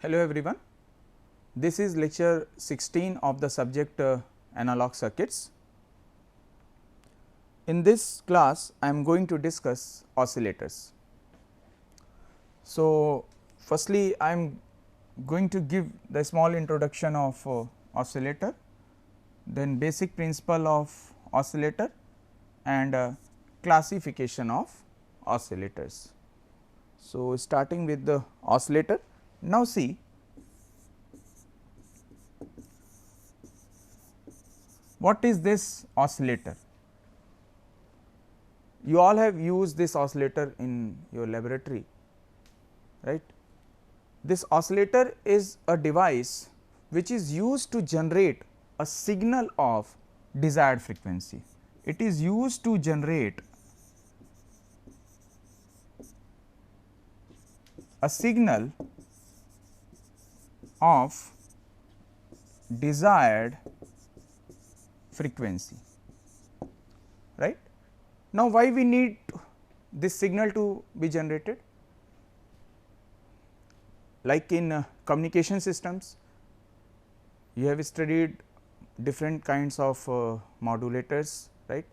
Hello everyone, this is lecture 16 of the subject analog circuits. In this class I am going to discuss oscillators. So, firstly I am going to give the small introduction of oscillator, then basic principle of oscillator and classification of oscillators. So, starting with the oscillator. Now, see what is this oscillator? You all have used this oscillator in your laboratory, right. This oscillator is a device which is used to generate a signal of desired frequency. It is used to generate a signal of desired frequency, right. Now, why we need this signal to be generated? Like in communication systems, you have studied different kinds of modulators, right.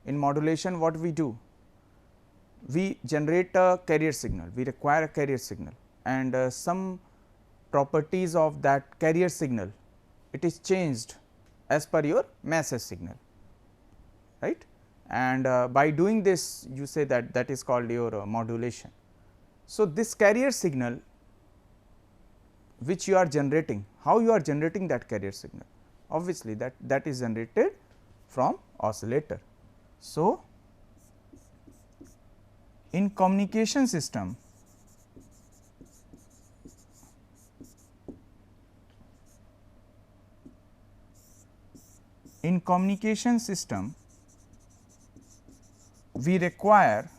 In modulation what we do? We generate a carrier signal, we require a carrier signal and some properties of that carrier signal, it is changed as per your message signal, right. And by doing this you say that that is called your modulation. So, this carrier signal which you are generating, how you are generating that carrier signal? Obviously, that is generated from oscillator. So, in communication system, we require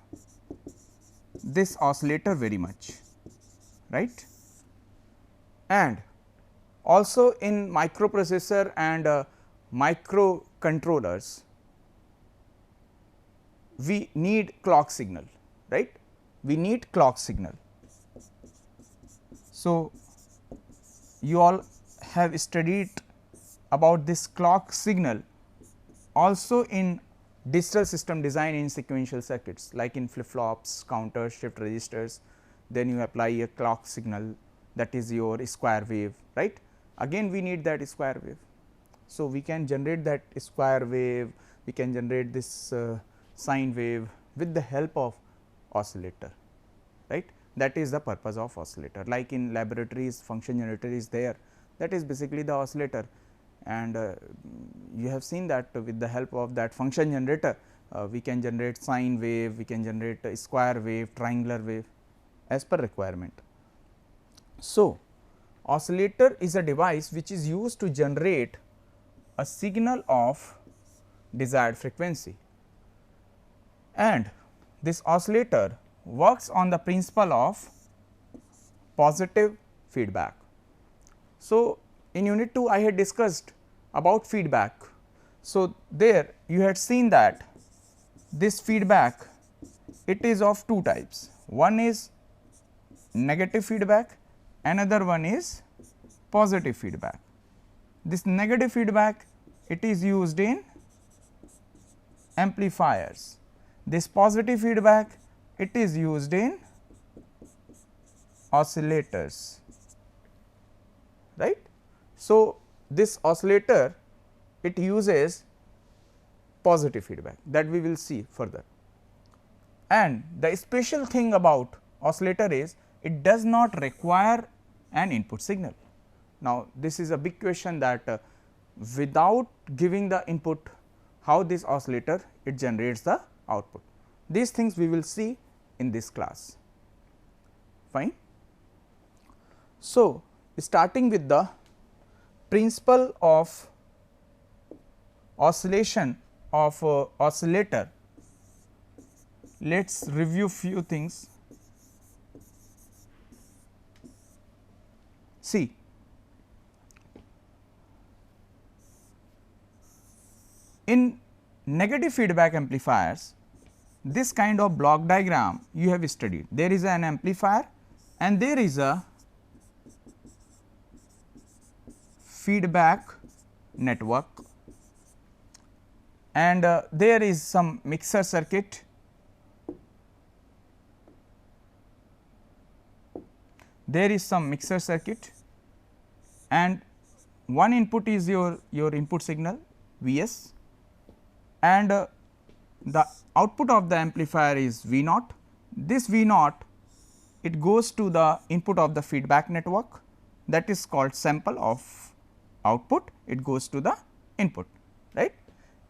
this oscillator very much, right. And also in microprocessor and microcontrollers, we need clock signal, right. We need clock signal. So, you all have studied about this clock signal also in digital system design in sequential circuits, like in flip flops, counters, shift registers, then you apply a clock signal, that is your square wave, right. Again we need that square wave. So, we can generate that square wave, we can generate this sine wave with the help of oscillator, right. That is the purpose of oscillator. Like in laboratories, function generator is there, that is basically the oscillator, and you have seen that with the help of that function generator we can generate sine wave, we can generate a square wave, triangular wave as per requirement. So, oscillator is a device which is used to generate a signal of desired frequency, and this oscillator works on the principle of positive feedback. So, in unit 2 I had discussed about feedback. So, there you had seen that this feedback, it is of two types, one is negative feedback, another one is positive feedback. This negative feedback, it is used in amplifiers, this positive feedback, it is used in oscillators, right. So, this oscillator, it uses positive feedback, that we will see further. And the special thing about oscillator is it does not require an input signal. Now, this is a big question that without giving the input, how this oscillator it generates the output. These things we will see in this class, fine. So, starting with the principle of oscillation of oscillator, let us review few things. See, in negative feedback amplifiers, this kind of block diagram you have studied. There is an amplifier and there is a feedback network, and there is some mixer circuit. There is some mixer circuit, and one input is your input signal Vs, and the output of the amplifier is V naught. This V naught, it goes to the input of the feedback network, that is called sample of output, it goes to the input, right,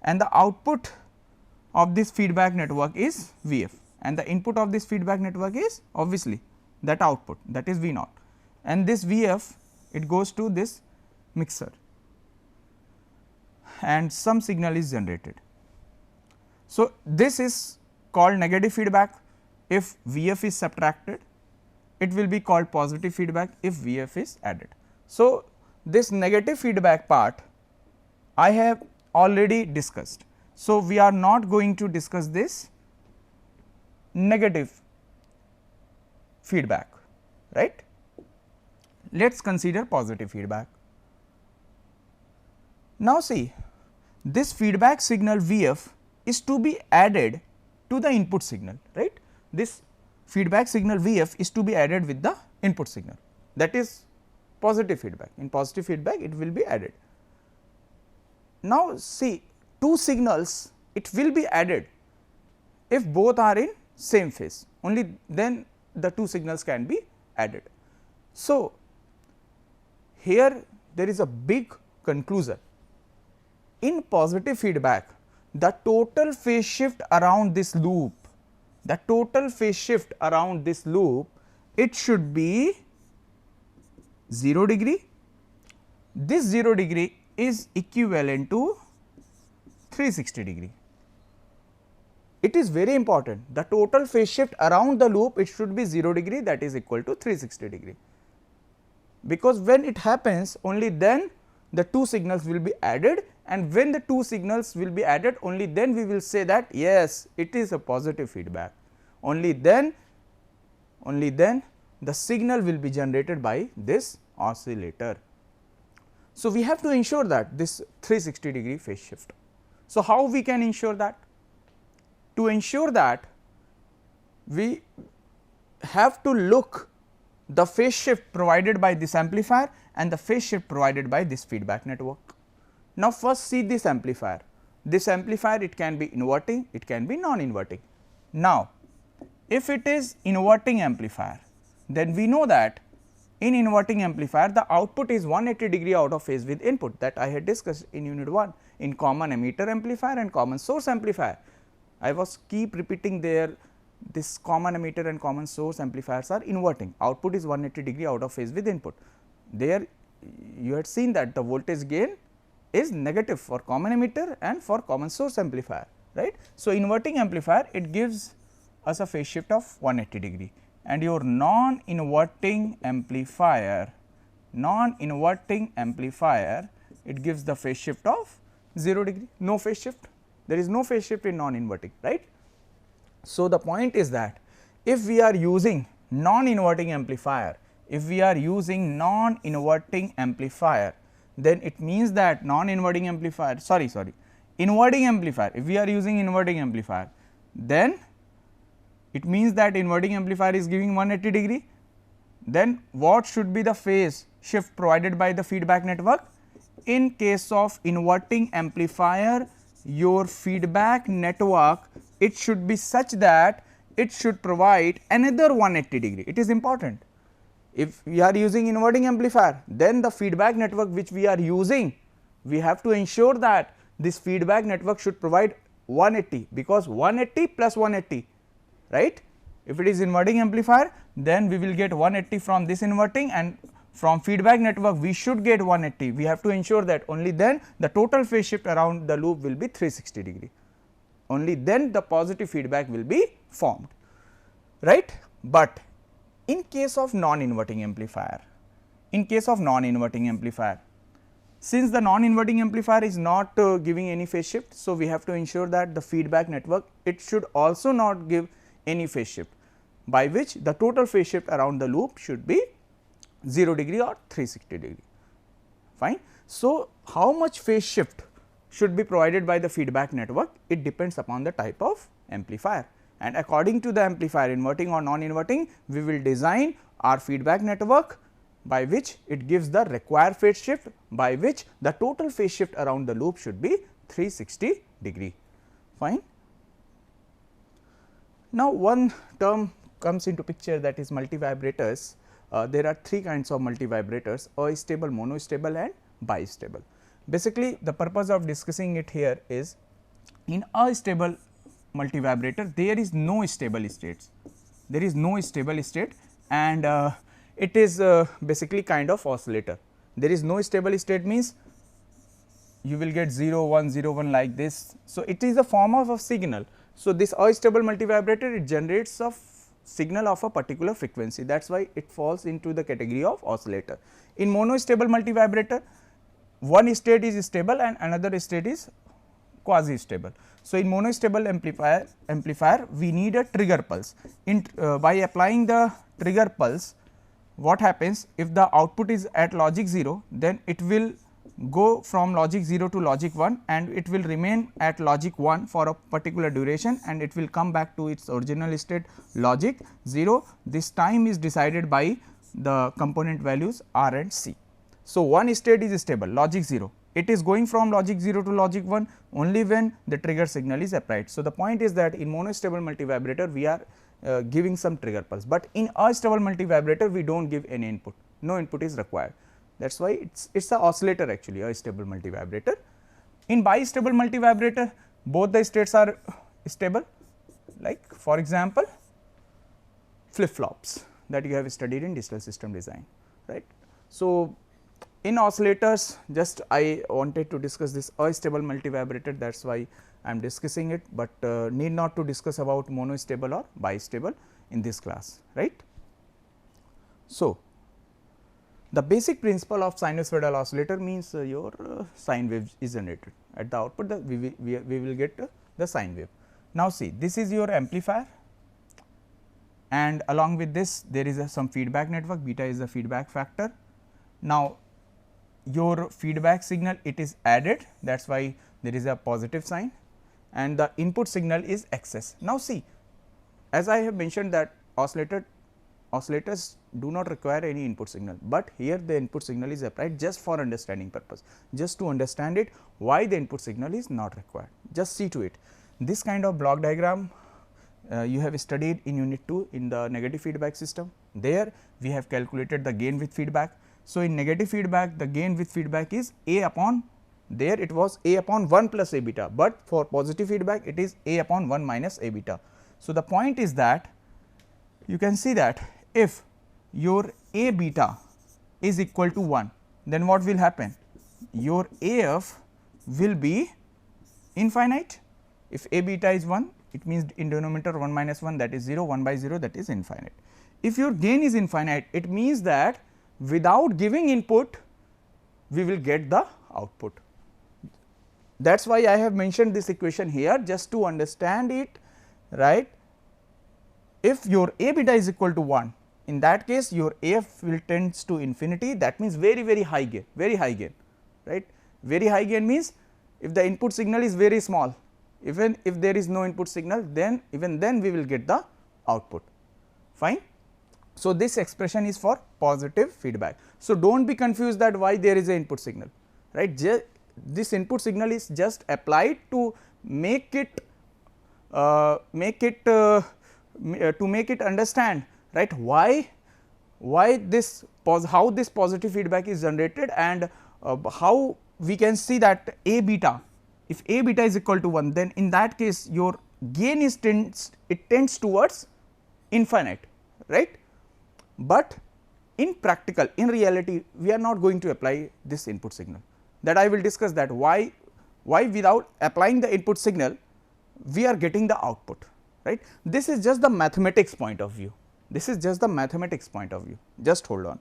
and the output of this feedback network is Vf, and the input of this feedback network is obviously that output, that is V naught, and this Vf, it goes to this mixer and some signal is generated. So, this is called negative feedback if Vf is subtracted, it will be called positive feedback if Vf is added. So, this negative feedback part I have already discussed. So, we are not going to discuss this negative feedback, right. Let us consider positive feedback. Now, see, this feedback signal Vf is to be added to the input signal, right. This feedback signal Vf is to be added with the input signal, that is positive feedback. In positive feedback, it will be added. Now, see, two signals, it will be added if both are in same phase, only then the two signals can be added. So, here there is a big conclusion. In positive feedback, the total phase shift around this loop, the total phase shift around this loop, it should be 0 degree. This 0 degree is equivalent to 360 degree. It is very important, the total phase shift around the loop, it should be 0 degree, that is equal to 360 degree, because when it happens, only then the two signals will be added, and when the two signals will be added, only then we will say that yes, it is a positive feedback. Only then the signal will be generated by this oscillator. So, we have to ensure that this 360 degree phase shift. So, how we can ensure that? To ensure that, we have to look the phase shift provided by this amplifier and the phase shift provided by this feedback network. Now, first see this amplifier. This amplifier, it can be inverting, it can be non-inverting. Now, if it is inverting amplifier, then we know that in inverting amplifier the output is 180 degree out of phase with input, that I had discussed in unit 1 in common emitter amplifier and common source amplifier. I was keep repeating there, this common emitter and common source amplifiers are inverting, output is 180 degree out of phase with input. There you had seen that the voltage gain is negative for common emitter and for common source amplifier, right. So, inverting amplifier, it gives us a phase shift of 180 degree, and your non-inverting amplifier, it gives the phase shift of 0 degree, no phase shift, there is no phase shift in non-inverting, right. So, the point is that if we are using non-inverting amplifier, then it means that inverting amplifier, if we are using inverting amplifier, then it means that inverting amplifier is giving 180 degree, then what should be the phase shift provided by the feedback network? In case of inverting amplifier, your feedback network, it should be such that it should provide another 180 degree. It is important. If we are using inverting amplifier, then the feedback network which we are using, we have to ensure that this feedback network should provide 180, because 180 plus 180, right. If it is inverting amplifier, then we will get 180 from this inverting, and from feedback network we should get 180. We have to ensure that only then the total phase shift around the loop will be 360 degree, only then the positive feedback will be formed, right. But in case of non-inverting amplifier, since the non-inverting amplifier is not giving any phase shift, so we have to ensure that the feedback network, it should also not give any phase shift, by which the total phase shift around the loop should be 0 degree or 360 degree. fine. So, how much phase shift should be provided by the feedback network? It depends upon the type of amplifier, and according to the amplifier, inverting or non-inverting, we will design our feedback network by which it gives the required phase shift, by which the total phase shift around the loop should be 360 degree, fine. Now, one term comes into picture, that is multivibrators. There are three kinds of multivibrators: astable, monostable and bistable. Basically, the purpose of discussing it here is, in astable multivibrator there is no stable states, there is no stable state, and it is basically kind of oscillator. There is no stable state means you will get 0 1 0 1 like this. So, it is a form of a signal. So, this astable multivibrator, it generates a signal of a particular frequency, that is why it falls into the category of oscillator. In monostable multivibrator, one state is stable and another state is quasi stable. So, in monostable amplifier we need a trigger pulse. By applying the trigger pulse, what happens, if the output is at logic 0, then it will go from logic 0 to logic 1 and it will remain at logic 1 for a particular duration, and it will come back to its original state logic 0. This time is decided by the component values R and C. So, one state is stable, logic 0, it is going from logic 0 to logic 1 only when the trigger signal is applied. So, the point is that in monostable multivibrator we are giving some trigger pulse, but in astable multivibrator we do not give any input, no input is required. That is why it is a oscillator actually, a stable multivibrator. In bistable multivibrator, both the states are stable, like for example, flip flops that you have studied in digital system design, right. So, in oscillators, just I wanted to discuss this astable multivibrator, that is why I am discussing it, but need not to discuss about monostable or bistable in this class, right. So, the basic principle of sinusoidal oscillator means your sine wave is generated at the output, we will get the sine wave. Now, see, this is your amplifier, and along with this there is some feedback network, beta is the feedback factor. Now, your feedback signal, it is added, that is why there is a positive sign, and the input signal is excess. Now, see, as I have mentioned that oscillators do not require any input signal, but here the input signal is applied just for understanding purpose, just to understand it why the input signal is not required, just see to it. This kind of block diagram you have studied in unit 2 in the negative feedback system. There we have calculated the gain with feedback. So, in negative feedback the gain with feedback is A upon, there it was A upon 1 plus A beta, but for positive feedback it is A upon 1 minus A beta. So, the point is that you can see that if your A beta is equal to 1, then what will happen? Your AF will be infinite. If A beta is 1, it means in denominator 1 minus 1, that is 0, 1 by 0, that is infinite. If your gain is infinite, it means that without giving input we will get the output. That is why I have mentioned this equation here, just to understand it, right. If your A beta is equal to 1, in that case your AF will tends to infinity, that means very high gain, right. Very high gain means if the input signal is very small, even if there is no input signal, then even then we will get the output, fine. So, this expression is for positive feedback. So, do not be confused that why there is a input signal, right. This input signal is just applied to make it understand, right, why this how this positive feedback is generated, and how we can see that A beta, if A beta is equal to 1, then in that case your gain is tends towards infinite, right. But in practical, in reality, we are not going to apply this input signal, that I will discuss that why without applying the input signal we are getting the output, right. This is just the mathematics point of view, this is just the mathematics point of view, just hold on.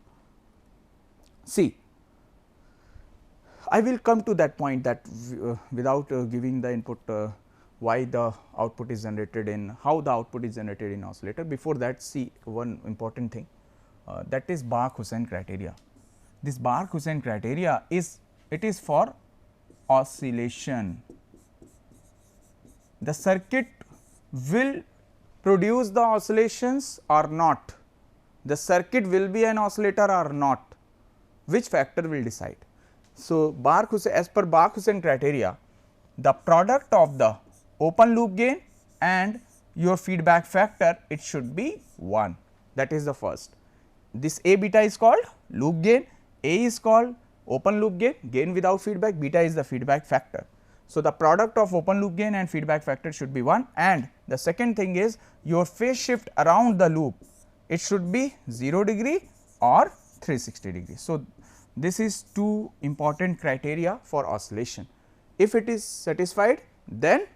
See, I will come to that point, that without giving the input why the output is generated in, how the output is generated in oscillator. Before that, see one important thing, that is Bach-Hussein criteria. this Bark-Hussein criteria is, it is for oscillation. The circuit will produce the oscillations or not, the circuit will be an oscillator or not, which factor will decide. So, Bark-Hussein, as per Bark-Hussein criteria, the product of the open loop gain and your feedback factor, it should be 1, that is the first. This A beta is called loop gain, A is called open loop gain, gain without feedback, beta is the feedback factor. So, the product of open loop gain and feedback factor should be 1, and the second thing is your phase shift around the loop, it should be 0 degree or 360 degree. So, this is two important criteria for oscillation. If it is satisfied, then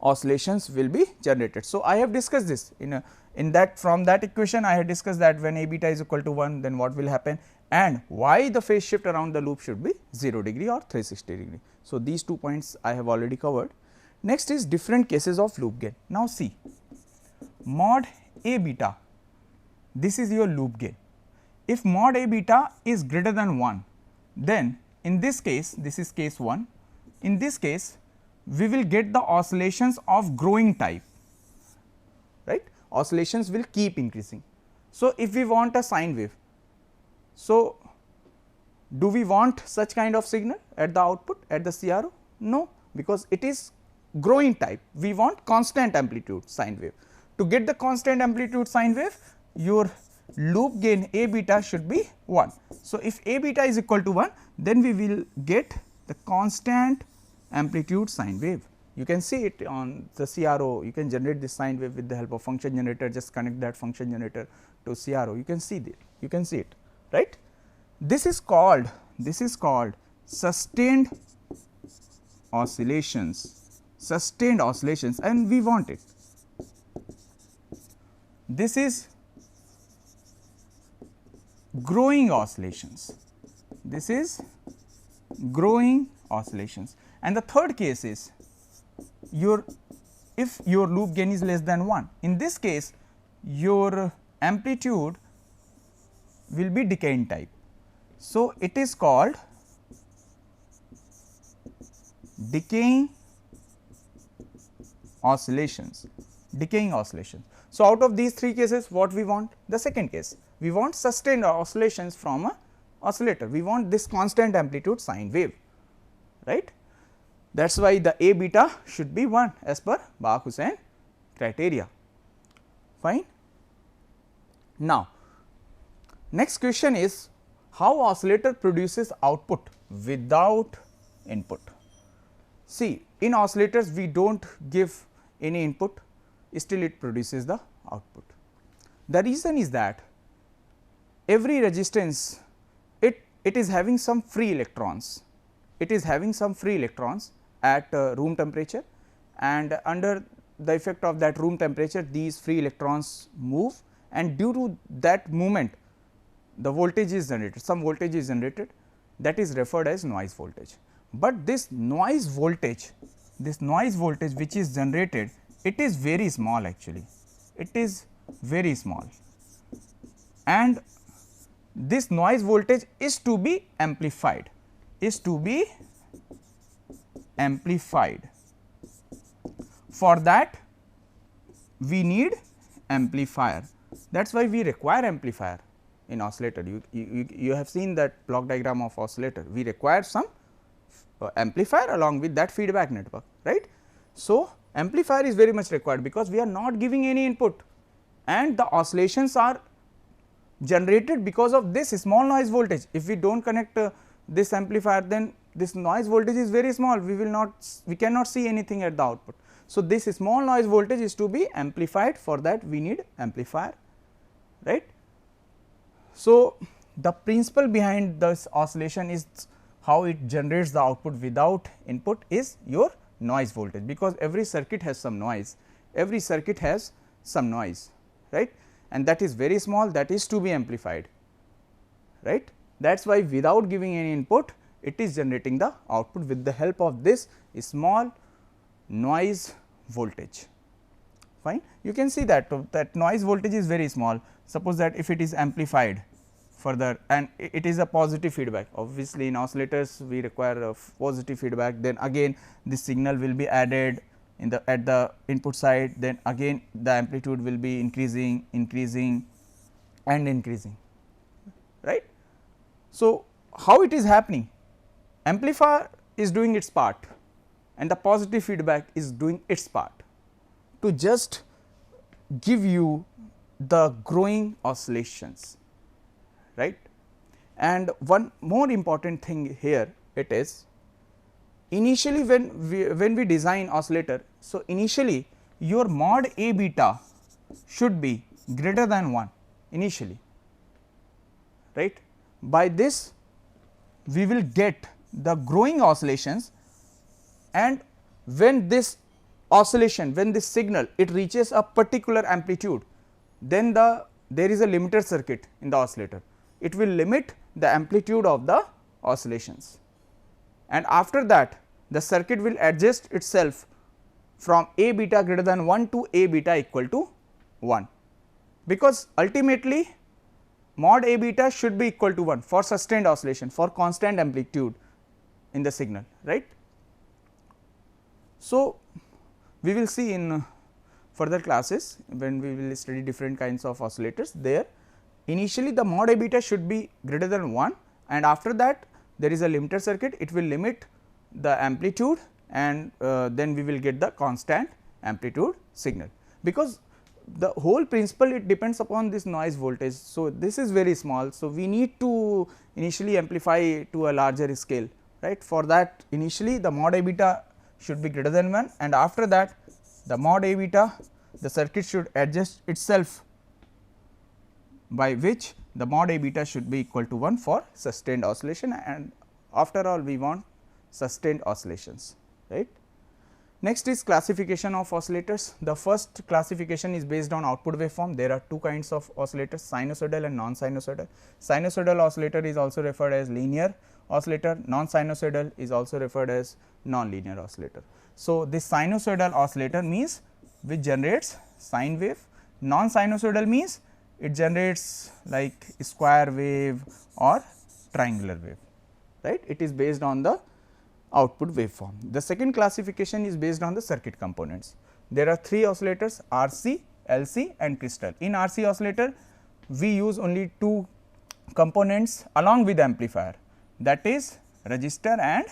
oscillations will be generated. So, I have discussed this in that, from that equation I had discussed that when A beta is equal to 1, then what will happen and why the phase shift around the loop should be 0 degree or 360 degree. So, these 2 points I have already covered. Next is different cases of loop gain. Now, see mod A beta, this is your loop gain. If mod A beta is greater than 1, then in this case, this is case 1, in this case we will get the oscillations of growing type, right, oscillations will keep increasing. So, if we want a sine wave, so do we want such kind of signal at the output at the CRO? No, because it is growing type, we want constant amplitude sine wave. To get the constant amplitude sine wave, your loop gain A beta should be 1. So, if A beta is equal to 1, then we will get the constant amplitude sine wave. You can see it on the CRO, you can generate this sine wave with the help of function generator, just connect that function generator to CRO, you can see it, right. This is called sustained oscillations, and we want it. This is growing oscillations, this is growing oscillations, and the third case is if your loop gain is less than 1. In this case, your amplitude will be decaying type. So, it is called decaying oscillations, So, out of these 3 cases, what we want? The second case, we want sustained oscillations from a oscillator, we want this constant amplitude sine wave, right. That is why the A beta should be 1 as per Bark-Hussein criteria, fine. Now, next question is how oscillator produces output without input. See, in oscillators we do not give any input, still it produces the output. The reason is that every resistance it is having some free electrons, at room temperature, and under the effect of that room temperature these free electrons move, and due to that movement the voltage is generated, some voltage is generated, that is referred as noise voltage. But this noise voltage which is generated, it is very small actually, it is very small, and this noise voltage is to be amplified, For that we need amplifier, that is why we require amplifier in oscillator. You have seen that block diagram of oscillator, we require some amplifier along with that feedback network, right. So, amplifier is very much required because we are not giving any input and the oscillations are generated because of this small noise voltage. If we do not connect this amplifier, then this noise voltage is very small, we cannot see anything at the output. So, this small noise voltage is to be amplified, for that we need amplifier, right. So, the principle behind this oscillation is how it generates the output without input is your noise voltage, because every circuit has some noise, right, and that is very small, that is to be amplified, right. That is why without giving any input it is generating the output with the help of this small noise voltage, fine. You can see that noise voltage is very small, suppose that if it is amplified, further, and it is a positive feedback. Obviously, in oscillators we require a positive feedback, then again this signal will be added in the at the input side, then again the amplitude will be increasing and increasing, right. So, how it is happening? Amplifier is doing its part and the positive feedback is doing its part to just give you the growing oscillations, right. And one more important thing here, it is initially when we design oscillator. So, initially your mod A beta should be greater than 1 initially, right. By this we will get the growing oscillations, and when this oscillation, when this signal it reaches a particular amplitude, then there is a limiter circuit in the oscillator. It will limit the amplitude of the oscillations, and after that the circuit will adjust itself from A beta greater than 1 to A beta equal to 1, because ultimately mod A beta should be equal to 1 for sustained oscillation, for constant amplitude in the signal, right. So, we will see in further classes when we will study different kinds of oscillators, there initially the mod A beta should be greater than 1, and after that there is a limiter circuit, it will limit the amplitude, and then we will get the constant amplitude signal, because the whole principle it depends upon this noise voltage. So, this is very small. So, we need to initially amplify to a larger scale, right. For that initially the mod A beta should be greater than 1, and after that the mod A beta, the circuit should adjust itself, by which the mod A beta should be equal to 1 for sustained oscillation, and after all we want sustained oscillations, right. Next is classification of oscillators. The first classification is based on output waveform. There are two kinds of oscillators, sinusoidal and non-sinusoidal. Sinusoidal oscillator is also referred as linear oscillator, non-sinusoidal is also referred as non-linear oscillator. So, this sinusoidal oscillator means which generates sine wave, non-sinusoidal means it generates like square wave or triangular wave, right. It is based on the output waveform. The second classification is based on the circuit components. There are three oscillators, RC, LC and crystal. In RC oscillator we use only two components along with amplifier, that is resistor and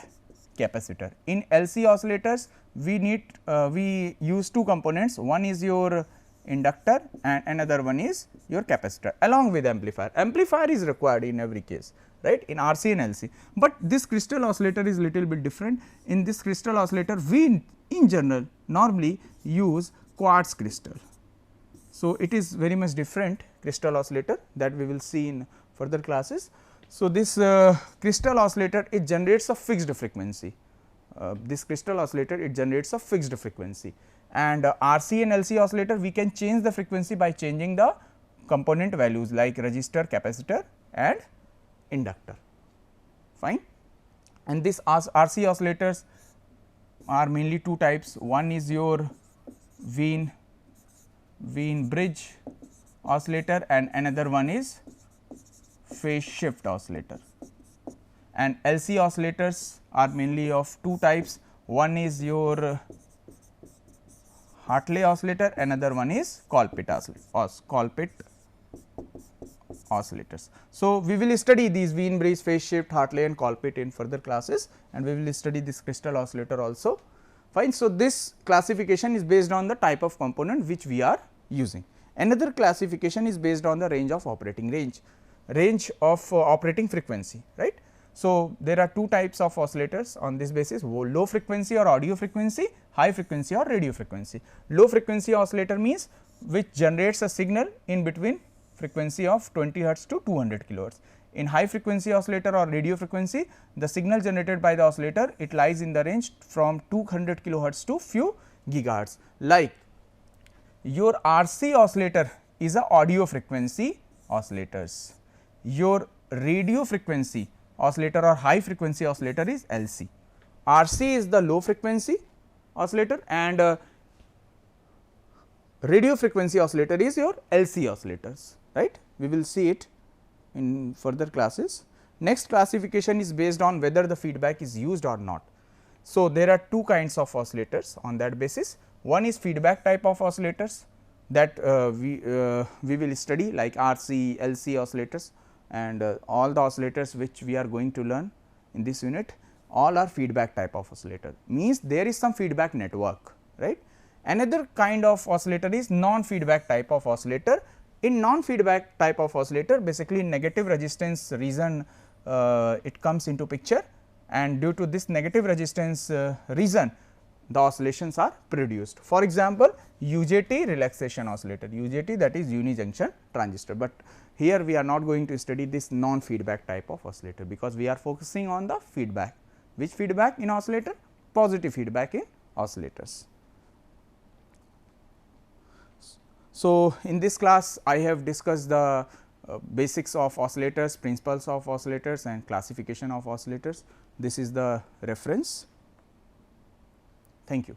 capacitor. In LC oscillators we use two components, one is your inductor and another one is your capacitor along with amplifier. Amplifier is required in every case, right, in RC and LC, but this crystal oscillator is little bit different. In this crystal oscillator we in general normally use quartz crystal. So, it is very much different crystal oscillator that we will see in further classes. So, this crystal oscillator it generates a fixed frequency, this crystal oscillator it generates a fixed frequency, and RC and LC oscillator we can change the frequency by changing the component values like resistor, capacitor and inductor, fine. And this RC oscillators are mainly two types, one is your Wien bridge oscillator and another one is phase shift oscillator. And LC oscillators are mainly of two types, one is your Hartley oscillator, another one is Colpit oscillators. So, we will study these Wien bridge, phase shift, Hartley and Colpit in further classes, and we will study this crystal oscillator also, fine. So, this classification is based on the type of component which we are using. Another classification is based on the range of operating operating frequency, right. So, there are two types of oscillators on this basis, low frequency or audio frequency, high frequency or radio frequency. Low frequency oscillator means which generates a signal in between frequency of 20 hertz to 200 kilohertz. In high frequency oscillator or radio frequency, the signal generated by the oscillator it lies in the range from 200 kilohertz to few gigahertz. Like your RC oscillator is a audio frequency oscillators, your radio frequency oscillator or high frequency oscillator is LC. RC is the low frequency oscillator and radio frequency oscillator is your LC oscillators, right. We will see it in further classes. Next classification is based on whether the feedback is used or not. So, there are two kinds of oscillators on that basis. One is feedback type of oscillators that we will study, like RC, LC oscillators, and all the oscillators which we are going to learn in this unit, all are feedback type of oscillator, means there is some feedback network, right. Another kind of oscillator is non-feedback type of oscillator. In non-feedback type of oscillator, basically negative resistance region it comes into picture, and due to this negative resistance region, the oscillations are produced. For example, UJT relaxation oscillator, UJT, that is unijunction transistor, but here we are not going to study this non-feedback type of oscillator, because we are focusing on the feedback. Which feedback in oscillator? Positive feedback in oscillators. So, in this class I have discussed the basics of oscillators, principles of oscillators, and classification of oscillators. This is the reference. Thank you.